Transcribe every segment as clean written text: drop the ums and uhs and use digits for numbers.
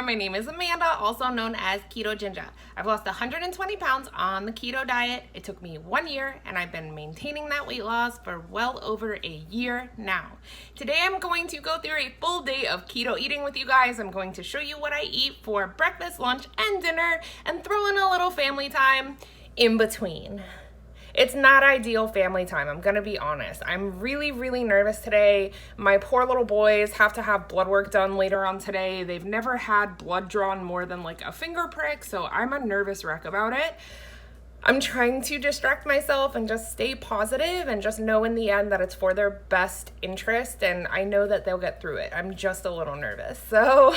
My name is Amanda, also known as Ketoginja. I've lost 120 pounds on the keto diet. It took me 1 year, and I've been maintaining that weight loss for well over a year now. Today I'm going to go through a full day of keto eating with you guys. I'm going to show you what I eat for breakfast, lunch, and dinner, and throw in a little family time in between. It's not ideal family time, I'm gonna be honest. I'm really nervous today. My poor little boys have to have blood work done later on today. They've never had blood drawn more than like a finger prick, so I'm a nervous wreck about it. I'm trying to distract myself and just stay positive and just know in the end that it's for their best interest, and I know that they'll get through it. I'm just a little nervous. So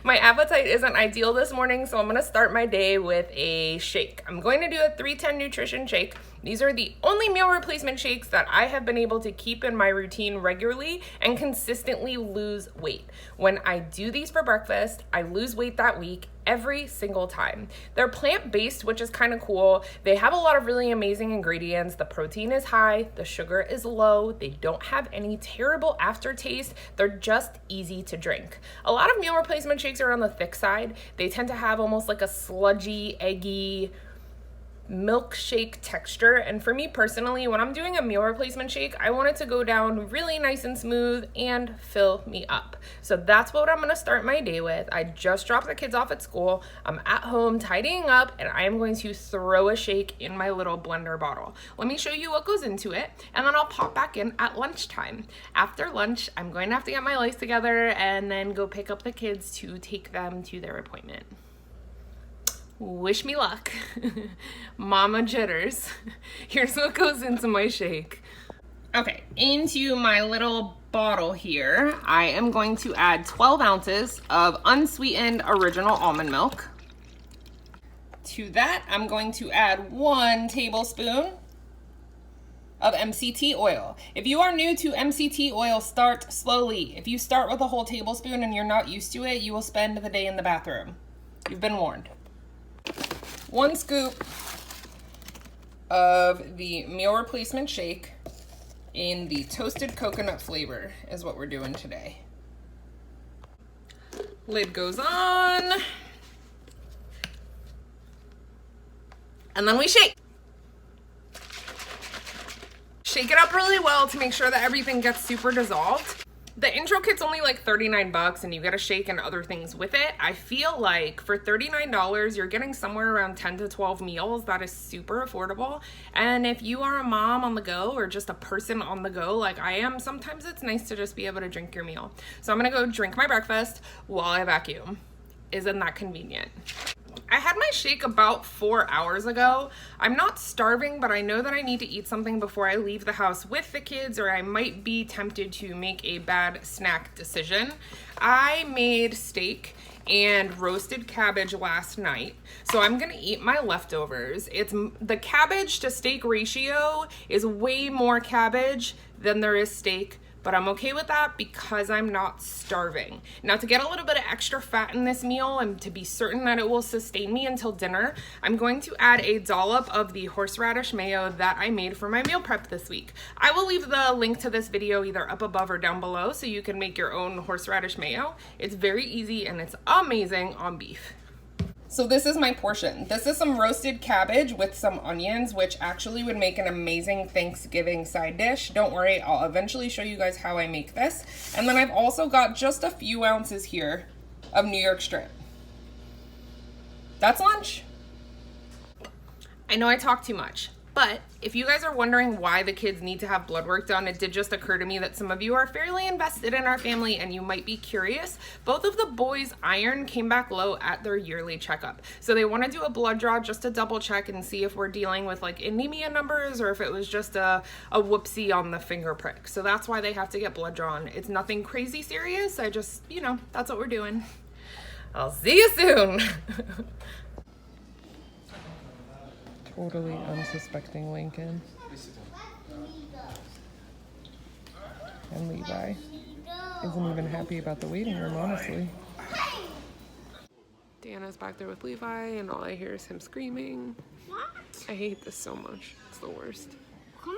my appetite isn't ideal this morning, so I'm gonna start my day with a shake. I'm going to do a 310 nutrition shake. These are the only meal replacement shakes that I have been able to keep in my routine regularly and consistently lose weight. When I do these for breakfast, I lose weight that week every single time. They're plant-based, which is kind of cool. They have a lot of really amazing ingredients. The protein is high, the sugar is low, they don't have any terrible aftertaste. They're just easy to drink. A lot of meal replacement shakes are on the thick side. They tend to have almost like a sludgy, eggy, milkshake texture, and for me personally, when I'm doing a meal replacement shake, I want it to go down really nice and smooth and fill me up. So that's what I'm gonna start my day with. I just dropped the kids off at school. I'm at home tidying up, and I am going to throw a shake in my little blender bottle. Let me show you what goes into it, and then I'll pop back in at lunchtime. After lunch, I'm going to have to get my life together and then go pick up the kids to take them to their appointment. Wish me luck. Mama jitters. Here's what goes into my shake. Okay, into my little bottle here, I am going to add 12 ounces of unsweetened original almond milk. To that, I'm going to add 1 tablespoon of MCT oil. If you are new to MCT oil, start slowly. If you start with a whole tablespoon and you're not used to it, you will spend the day in the bathroom. You've been warned. 1 scoop of the meal replacement shake in the toasted coconut flavor is what we're doing today. Lid goes on. And then we shake. Shake it up really well to make sure that everything gets super dissolved. The intro kit's only like 39 bucks and you get a shake and other things with it. I feel like for $39, you're getting somewhere around 10 to 12 meals. That is super affordable. And if you are a mom on the go or just a person on the go like I am, sometimes it's nice to just be able to drink your meal. So I'm gonna go drink my breakfast while I vacuum. Isn't that convenient? I had my shake about 4 hours ago. I'm not starving, but I know that I need to eat something before I leave the house with the kids, or I might be tempted to make a bad snack decision. I made steak and roasted cabbage last night, so I'm gonna eat my leftovers. The cabbage to steak ratio is way more cabbage than there is steak, but I'm okay with that because I'm not starving. Now, to get a little bit of extra fat in this meal and to be certain that it will sustain me until dinner, I'm going to add a dollop of the horseradish mayo that I made for my meal prep this week. I will leave the link to this video either up above or down below so you can make your own horseradish mayo. It's very easy and it's amazing on beef. So this is my portion. This is some roasted cabbage with some onions, which actually would make an amazing Thanksgiving side dish. Don't worry, I'll eventually show you guys how I make this. And then I've also got just a few ounces here of New York strip. That's lunch. I know I talk too much, but if you guys are wondering why the kids need to have blood work done, it did just occur to me that some of you are fairly invested in our family and you might be curious. Both of the boys' iron came back low at their yearly checkup. So they want to do a blood draw just to double check and see if we're dealing with like anemia numbers or if it was just a whoopsie on the finger prick. So that's why they have to get blood drawn. It's nothing crazy serious. I just, that's what we're doing. I'll see you soon. Totally unsuspecting Lincoln and Levi isn't even happy about the waiting room, honestly. Deanna's back there with Levi and all I hear is him screaming. What? I hate this so much. It's the worst. Come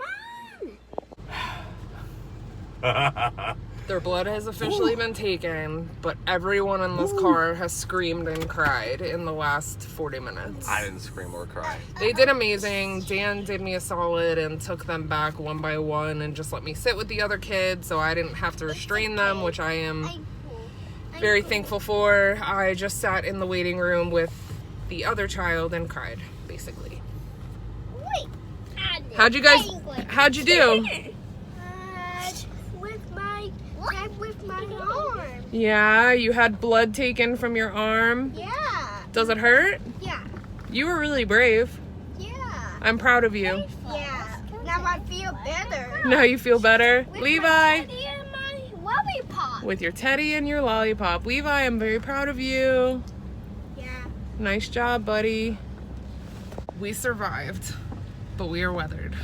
on! Their blood has officially been taken, but everyone in this car has screamed and cried in the last 40 minutes. I didn't scream or cry. They did amazing. Dan did me a solid and took them back one by one and just let me sit with the other kids so I didn't have to restrain them, which I am very thankful for. I just sat in the waiting room with the other child and cried, basically. How'd you do? With my arm. Yeah, you had blood taken from your arm. Yeah. Does it hurt? Yeah. You were really brave. Yeah. I'm proud of you. Yeah. Now I feel better. Now you feel better? With Levi. my teddy and my lollipop. With your teddy and your lollipop. Levi, I'm very proud of you. Yeah. Nice job, buddy. We survived, but we are weathered.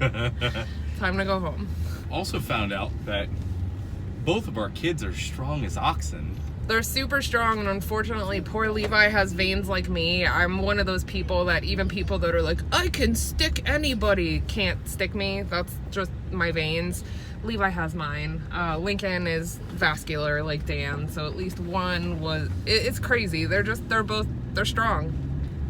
Time to go home. Also found out that both of our kids are strong as oxen. They're super strong, and unfortunately, poor Levi has veins like me. I'm one of those people that even people that are like, I can stick anybody, can't stick me. That's just my veins. Levi has mine. Lincoln is vascular like Dan, so at least one was, it's crazy. They're strong.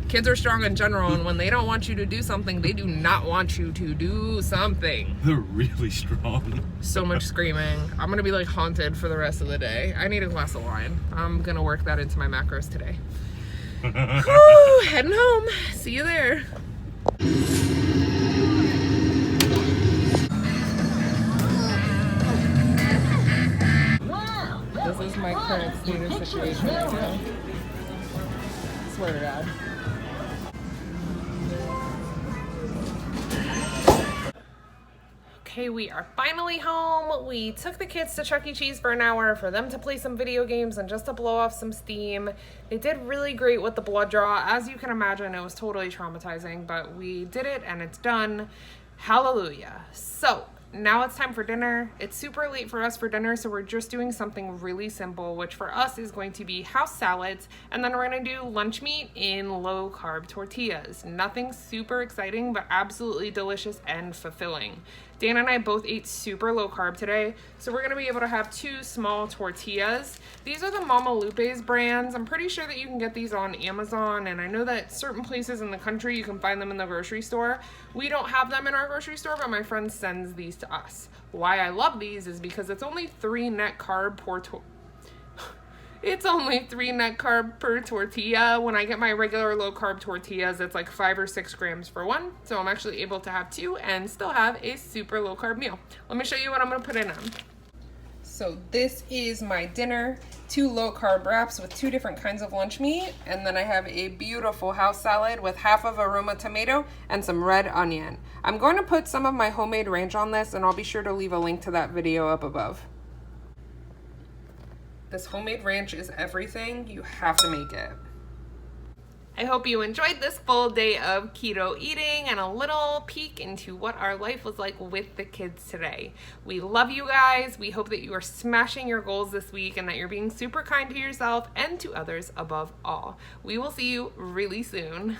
Kids are strong in general, and when they don't want you to do something, they do not want you to do something. They're really strong. So much screaming. I'm gonna be like haunted for the rest of the day. I need a glass of wine. I'm gonna work that into my macros today. Whew, heading home. See you there. This is my current state of situation right now. Swear to God. Okay, we are finally home. We took the kids to Chuck E. Cheese for an hour for them to play some video games and just to blow off some steam. They did really great with the blood draw. As you can imagine, it was totally traumatizing, but we did it and it's done. Hallelujah. So now it's time for dinner. It's super late for us for dinner, so we're just doing something really simple, which for us is going to be house salads, and then we're gonna do lunch meat in low carb tortillas. Nothing super exciting, but absolutely delicious and fulfilling. Dan and I both ate super low carb today, so we're gonna be able to have 2 small tortillas. These are the Mama Lupe's brands. I'm pretty sure that you can get these on Amazon, and I know that certain places in the country you can find them in the grocery store. We don't have them in our grocery store, but my friend sends these to us. Why I love these is because it's only 3 net carb per It's only 3 net carb per tortilla. When I get my regular low carb tortillas, it's like 5 or 6 grams for one. So I'm actually able to have 2 and still have a super low carb meal. Let me show you what I'm gonna put in them. So this is my dinner, 2 low carb wraps with 2 different kinds of lunch meat. And then I have a beautiful house salad with half of a Roma tomato and some red onion. I'm going to put some of my homemade ranch on this, and I'll be sure to leave a link to that video up above. This homemade ranch is everything. You have to make it. I hope you enjoyed this full day of keto eating and a little peek into what our life was like with the kids today. We love you guys. We hope that you are smashing your goals this week and that you're being super kind to yourself and to others above all. We will see you really soon.